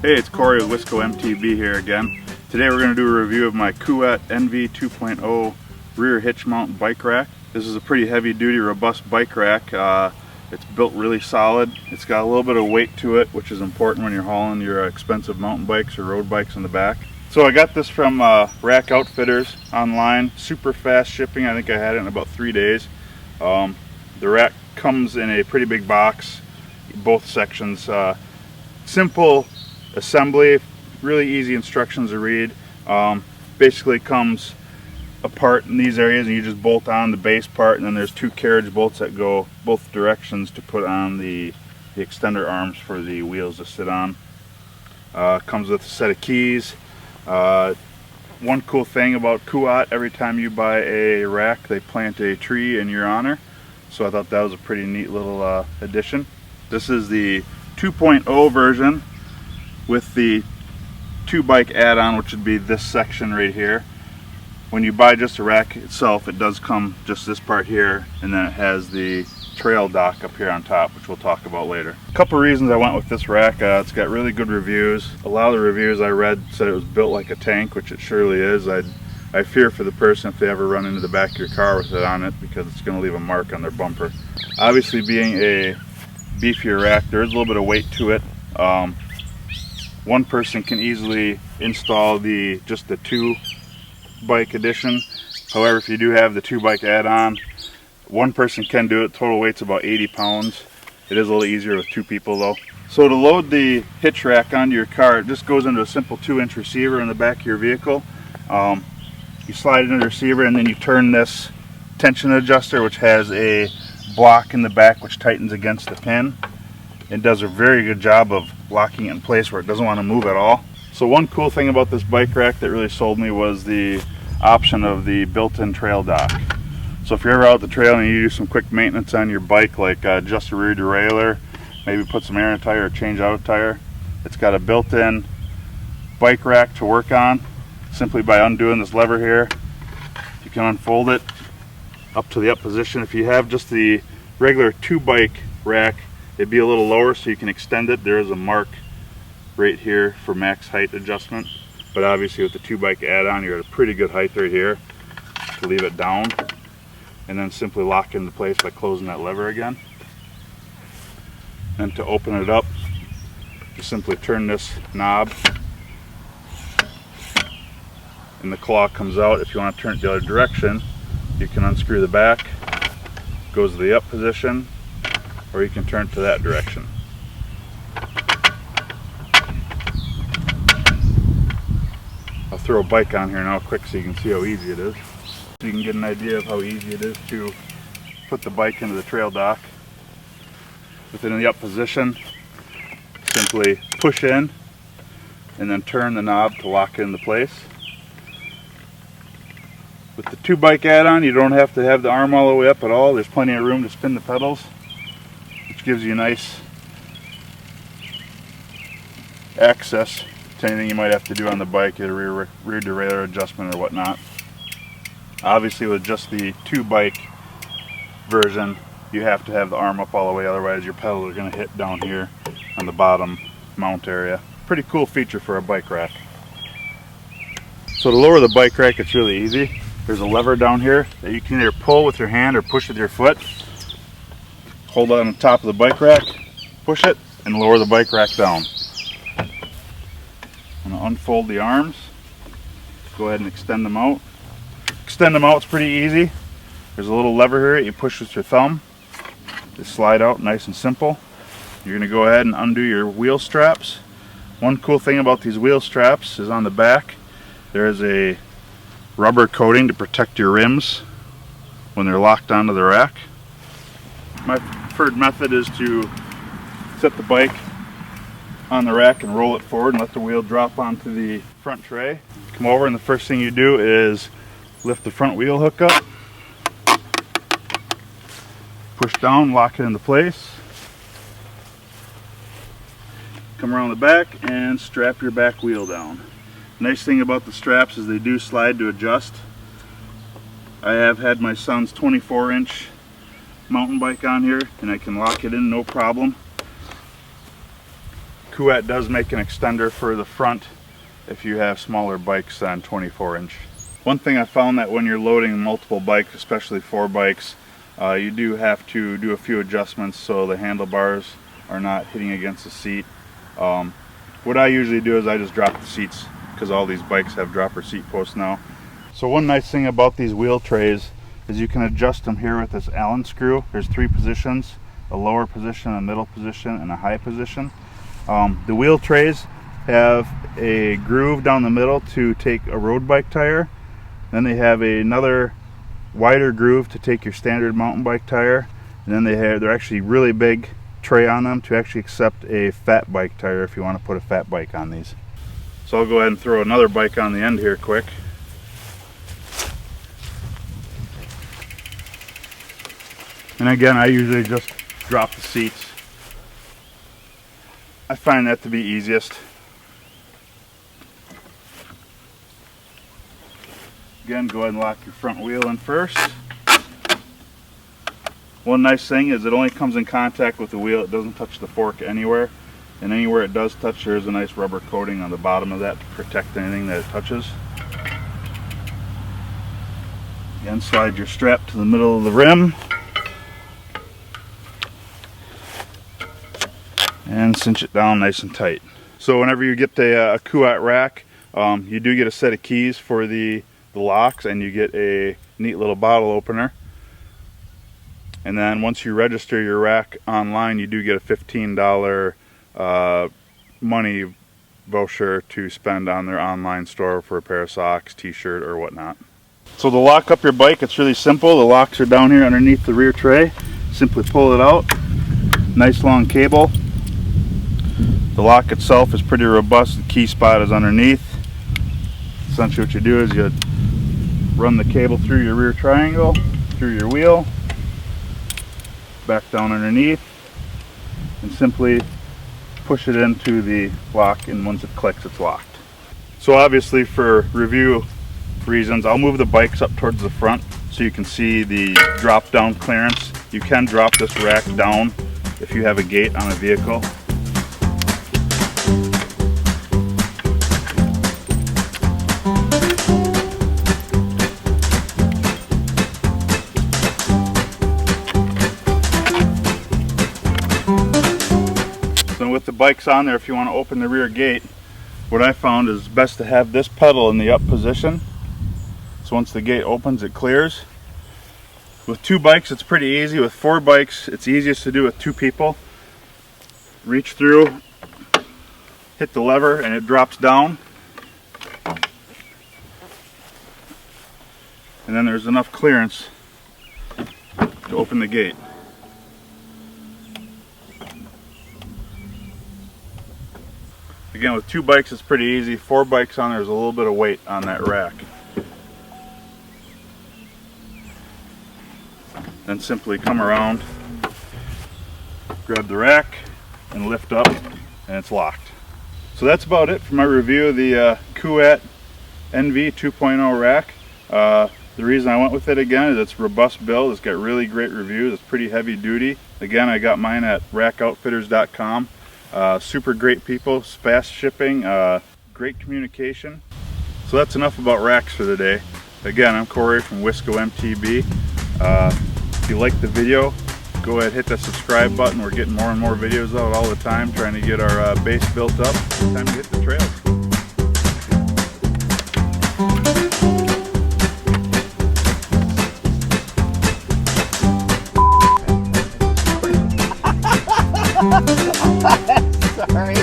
Hey, it's Corey with WiscoMTB here again. Today we're going to do a review of my KÜAT NV 2.0 rear hitch mount bike rack. This is a pretty heavy duty, robust bike rack. It's built really solid. It's got a little bit of weight to it, which is important when you're hauling your expensive mountain bikes or road bikes in the back. So I got this from Rack Outfitters online. Super fast shipping. I think I had it in about 3 days. The rack comes in a pretty big box, both sections. Simple assembly, really easy instructions to read. Basically comes apart in these areas and you just bolt on the base part, and then there's two carriage bolts that go both directions to put on the extender arms for the wheels to sit on. Comes with a set of keys. One cool thing about KÜAT, every time you buy a rack they plant a tree in your honor, so I thought that was a pretty neat little addition. This is the 2.0 version with the 2-bike add-on, which would be this section right here. When you buy just a rack itself, it does come just this part here, and then it has the trail dock up here on top, which we'll talk about later. A couple reasons I went with this rack. It's got really good reviews. A lot of the reviews I read said it was built like a tank, which it surely is. I fear for the person if they ever run into the back of your car with it on it, because it's going to leave a mark on their bumper. Obviously, being a beefier rack, there is a little bit of weight to it. One person can easily install just the 2-bike edition. However, if you do have the 2-bike add-on, one person can do it. Total weight's about 80 pounds. It is a little easier with 2 people though. So to load the hitch rack onto your car, it just goes into a simple 2-inch receiver in the back of your vehicle. You slide it into the receiver, and then you turn this tension adjuster, which has a block in the back which tightens against the pin. It does a very good job of locking it in place where it doesn't want to move at all. So one cool thing about this bike rack that really sold me was the option of the built-in trail dock. So if you're ever out the trail and you do some quick maintenance on your bike, like adjust a rear derailleur, maybe put some air in a tire or change out a tire, it's got a built-in bike rack to work on. Simply by undoing this lever here, you can unfold it up to the up position. If you have just the regular 2-bike rack, it'd be a little lower so you can extend it. There is a mark right here for max height adjustment, but obviously with the 2-bike add-on you're at a pretty good height right here to leave it down, and then simply lock it into place by closing that lever again. And to open it up, just simply turn this knob and the claw comes out. If you want to turn it the other direction, you can unscrew the back, goes to the up position, or you can turn it to that direction. I'll throw a bike on here now quick so you can see how easy it is. So you can get an idea of how easy it is to put the bike into the trail dock. With it in the up position, simply push in and then turn the knob to lock it into place. With the 2-bike add-on, you don't have to have the arm all the way up at all. There's plenty of room to spin the pedals, which gives you nice access to anything you might have to do on the bike, a rear derailleur adjustment or whatnot. Obviously with just the 2-bike version, you have to have the arm up all the way, otherwise your pedals are going to hit down here on the bottom mount area. Pretty cool feature for a bike rack. So to lower the bike rack, it's really easy. There's a lever down here that you can either pull with your hand or push with your foot. Hold on the top of the bike rack, push it, and lower the bike rack down. I'm going to unfold the arms, go ahead and extend them out. Extend them out is pretty easy. There's a little lever here that you push with your thumb. Just slide out nice and simple. You're going to go ahead and undo your wheel straps. One cool thing about these wheel straps is on the back there is a rubber coating to protect your rims when they're locked onto the rack. My preferred method is to set the bike on the rack and roll it forward and let the wheel drop onto the front tray. Come over, and the first thing you do is lift the front wheel hook up, push down, lock it into place, come around the back and strap your back wheel down. Nice thing about the straps is they do slide to adjust. I have had my son's 24-inch mountain bike on here and I can lock it in no problem. KÜAT does make an extender for the front if you have smaller bikes than 24-inch. One thing I found that when you're loading multiple bikes, especially 4 bikes, you do have to do a few adjustments so the handlebars are not hitting against the seat. What I usually do is I just drop the seats, because all these bikes have dropper seat posts now. So one nice thing about these wheel trays is you can adjust them here with this Allen screw. There's 3 positions, a lower position, a middle position, and a high position. The wheel trays have a groove down the middle to take a road bike tire. Then they have another wider groove to take your standard mountain bike tire. And then they're actually really big tray on them to actually accept a fat bike tire if you want to put a fat bike on these. So I'll go ahead and throw another bike on the end here quick. And again, I usually just drop the seats. I find that to be easiest. Again, go ahead and lock your front wheel in first. One nice thing is it only comes in contact with the wheel. It doesn't touch the fork anywhere. And anywhere it does touch, there is a nice rubber coating on the bottom of that to protect anything that it touches. Again, slide your strap to the middle of the rim. And cinch it down nice and tight. So whenever you get a KÜAT rack, you do get a set of keys for the locks, and you get a neat little bottle opener. And then once you register your rack online, you do get a $15 money voucher to spend on their online store for a pair of socks, t-shirt, or whatnot. So to lock up your bike, it's really simple. The locks are down here underneath the rear tray. Simply pull it out. Nice long cable. The lock itself is pretty robust. The key spot is underneath. Essentially what you do is you run the cable through your rear triangle, through your wheel, back down underneath, and simply push it into the lock, and once it clicks, it's locked. So obviously for review reasons, I'll move the bikes up towards the front so you can see the drop down clearance. You can drop this rack down if you have a gate on a vehicle. So with the bikes on there, if you want to open the rear gate, what I found is best to have this pedal in the up position. So once the gate opens, it clears. With 2 bikes, it's pretty easy. With 4 bikes, it's easiest to do with 2 people. Reach through, hit the lever, and it drops down. And then there's enough clearance to open the gate. Again, with 2 bikes, it's pretty easy. 4 bikes on there's a little bit of weight on that rack. Then simply come around, grab the rack, and lift up, and it's locked. So that's about it for my review of the KÜAT NV 2.0 rack. The reason I went with it again is it's robust build. It's got really great reviews. It's pretty heavy duty. Again, I got mine at rackoutfitters.com. Super great people, fast shipping, great communication. So that's enough about racks for the day. Again, I'm Corey from WiscoMTB. If you like the video, go ahead, hit that subscribe button. We're getting more and more videos out all the time, trying to get our base built up. It's time to hit the trails. Sorry.